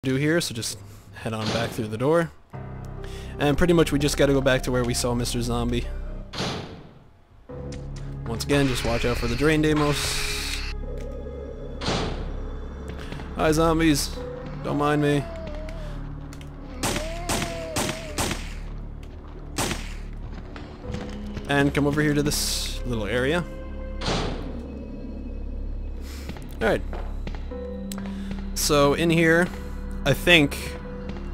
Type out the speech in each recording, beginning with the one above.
do here, so just head on back through the door. And pretty much we just gotta go back to where we saw Mr. Zombie. Once again, just watch out for the drain demos. Hi zombies, don't mind me. And come over here to this little area. Alright. So in here, I think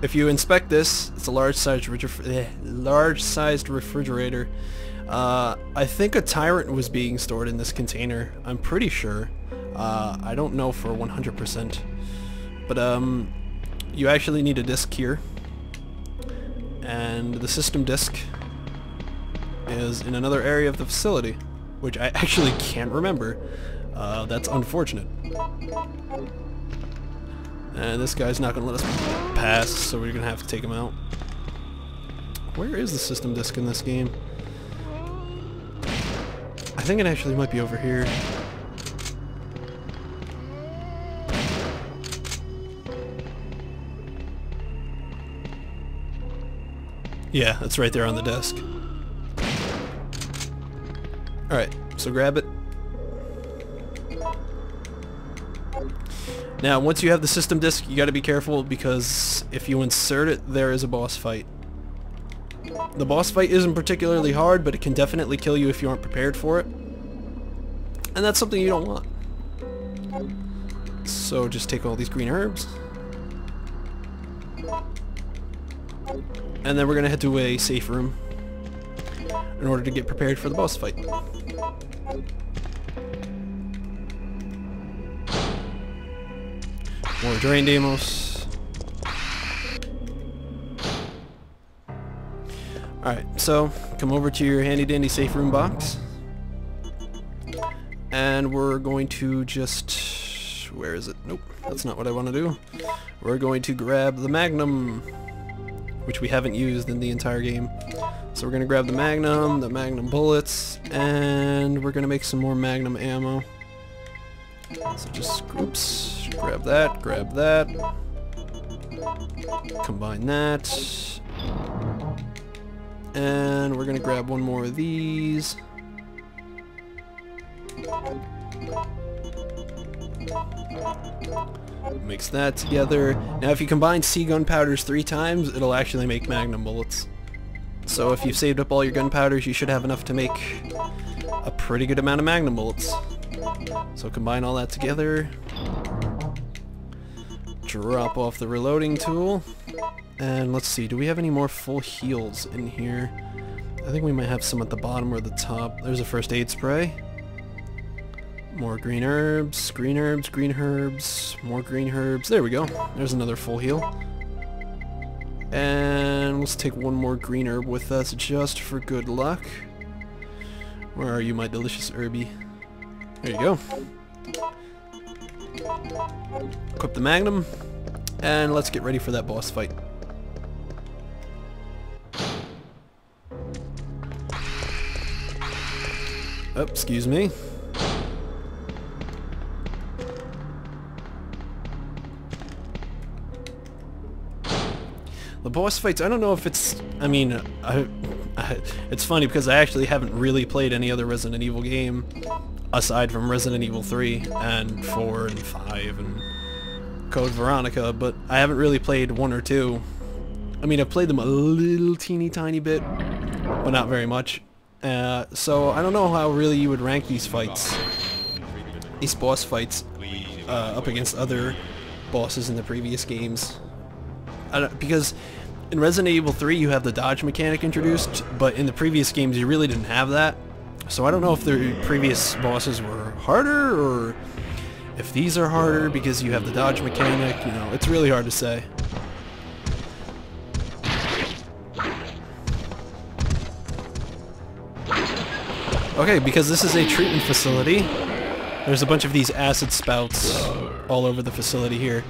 if you inspect this, it's a large-sized refrigerator. I think a tyrant was being stored in this container. I'm pretty sure. I don't know for 100%. But you actually need a disk here. And the system disk is in another area of the facility, which I actually can't remember. That's unfortunate. And this guy's not going to let us pass, so we're going to have to take him out. Where is the system disk in this game? I think it actually might be over here. Yeah, it's right there on the desk. Alright, so grab it. Now, once you have the system disk, you gotta be careful, because if you insert it, there is a boss fight. The boss fight isn't particularly hard, but it can definitely kill you if you aren't prepared for it. And that's something you don't want. So just take all these green herbs. And then we're gonna head to a safe room in order to get prepared for the boss fight. More drain demos. Alright, so come over to your handy dandy safe room box. And we're going to just... where is it? Nope, that's not what I want to do. We're going to grab the Magnum, which we haven't used in the entire game. So we're going to grab the Magnum bullets, and we're going to make some more Magnum ammo. So just, oops, grab that, combine that, and we're gonna grab one more of these. Mix that together. Now if you combine C gunpowders 3 times, it'll actually make Magnum bullets. So if you've saved up all your gunpowders, you should have enough to make a pretty good amount of Magnum bullets. So combine all that together, drop off the reloading tool, and let's see, do we have any more full heals in here? I think we might have some at the bottom or the top. There's a first aid spray. More green herbs, more green herbs. There we go. There's another full heal. And let's take one more green herb with us just for good luck. Where are you, my delicious herby? There you go. Equip the Magnum, and let's get ready for that boss fight. Oh, excuse me. The boss fights, I don't know if it's... I mean, it's funny because I actually haven't really played any other Resident Evil game aside from Resident Evil 3 and 4 and 5 and Code Veronica, but I haven't really played 1 or 2. I mean, I've played them a little teeny tiny bit, but not very much. So I don't know how really you would rank these fights, these boss fights, up against other bosses in the previous games. Because in Resident Evil 3 you have the dodge mechanic introduced, but in the previous games you really didn't have that. So I don't know if the previous bosses were harder, or if these are harder because you have the dodge mechanic, you know, it's really hard to say. Okay, because this is a treatment facility, there's a bunch of these acid spouts all over the facility here.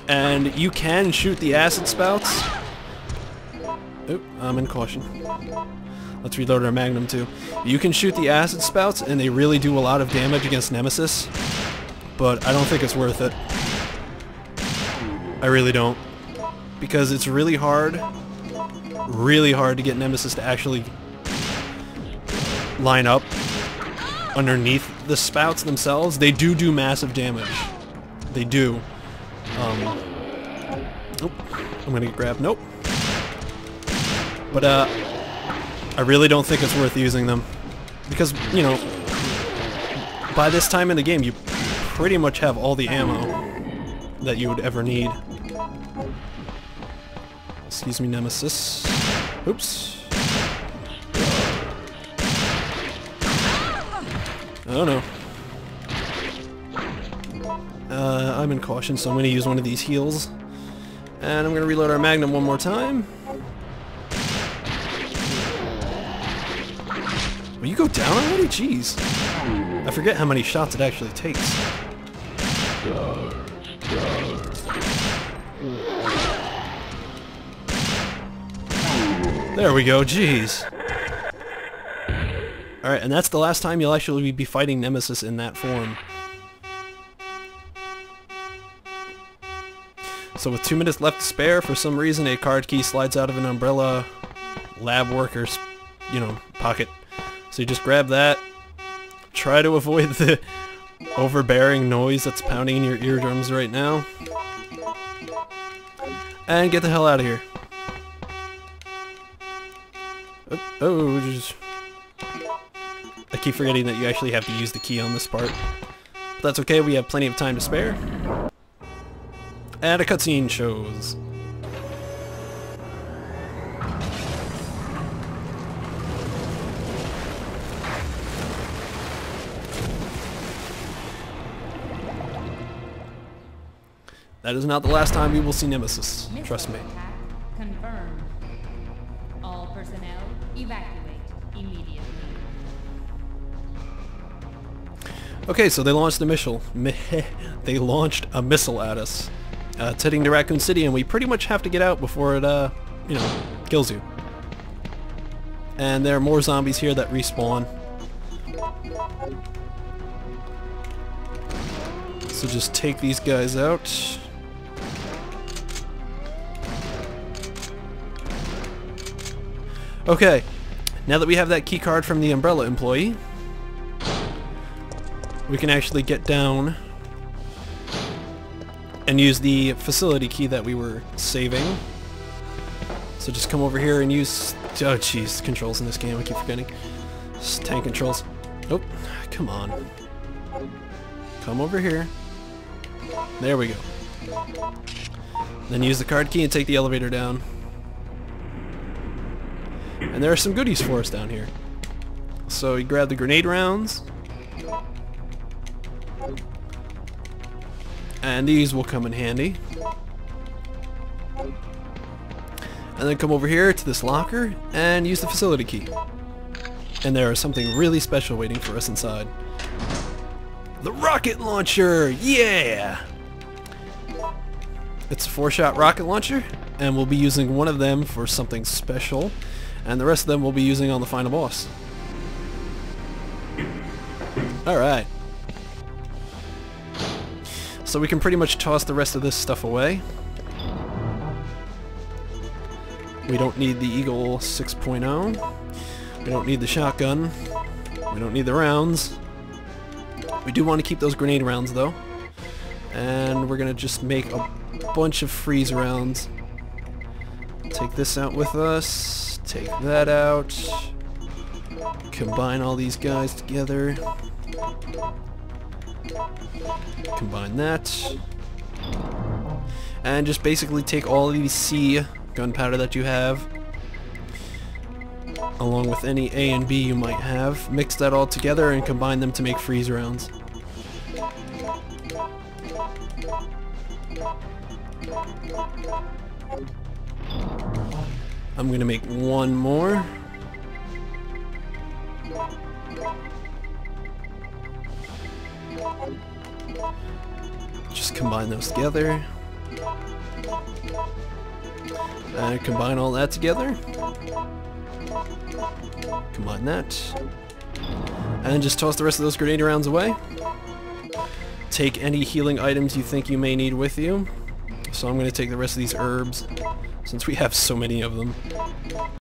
And you can shoot the acid spouts. Oop, I'm in caution. Let's reload our Magnum too. You can shoot the acid spouts and they really do a lot of damage against Nemesis, but I don't think it's worth it. I really don't. Because it's really hard to get Nemesis to actually line up underneath the spouts themselves. They do massive damage. They do. Nope. I'm gonna get grabbed. Nope. But I really don't think it's worth using them. Because, you know, by this time in the game you pretty much have all the ammo that you would ever need. Excuse me, Nemesis. Oops. Oh no. I'm in caution, so I'm going to use one of these heals. And I'm going to reload our Magnum one more time. Will you go down already? Jeez. I forget how many shots it actually takes. There we go, jeez. Alright, and that's the last time you'll actually be fighting Nemesis in that form. So with 2 minutes left to spare, for some reason a card key slides out of an umbrella lab worker's, you know, pocket. So you just grab that, try to avoid the overbearing noise that's pounding in your eardrums right now, and get the hell out of here. Oh, just... I keep forgetting that you actually have to use the key on this part. But that's okay, we have plenty of time to spare. And a cutscene shows. That is not the last time we will see Nemesis. Trust me. Confirmed. All personnel evacuate immediately. Okay, so they launched a missile. They launched a missile at us. It's heading to Raccoon City, and we pretty much have to get out before it, you know, kills you. And there are more zombies here that respawn. So just take these guys out. Okay, now that we have that key card from the Umbrella employee, we can actually get down and use the facility key that we were saving. So just come over here and use... Oh jeez, controls in this game, I keep forgetting. Just tank controls. Oh, come on. Come over here. There we go. Then use the card key and take the elevator down. And there are some goodies for us down here. So you grab the grenade rounds. And these will come in handy. And then come over here to this locker and use the facility key. And there is something really special waiting for us inside. The rocket launcher! Yeah! It's a 4-shot rocket launcher, and we'll be using one of them for something special, and the rest of them we'll be using on the final boss. Alright. So we can pretty much toss the rest of this stuff away. We don't need the Eagle 6.0. We don't need the shotgun. We don't need the rounds. We do want to keep those grenade rounds though. And we're gonna just make a bunch of freeze rounds. Take this out with us. Take that out. Combine all these guys together. Combine that. And just basically take all of these C gunpowder that you have, along with any A and B you might have, mix that all together and combine them to make freeze rounds. I'm gonna make one more. Just combine those together. And combine all that together. Combine that. And then just toss the rest of those grenade rounds away. Take any healing items you think you may need with you. So I'm going to take the rest of these herbs, since we have so many of them.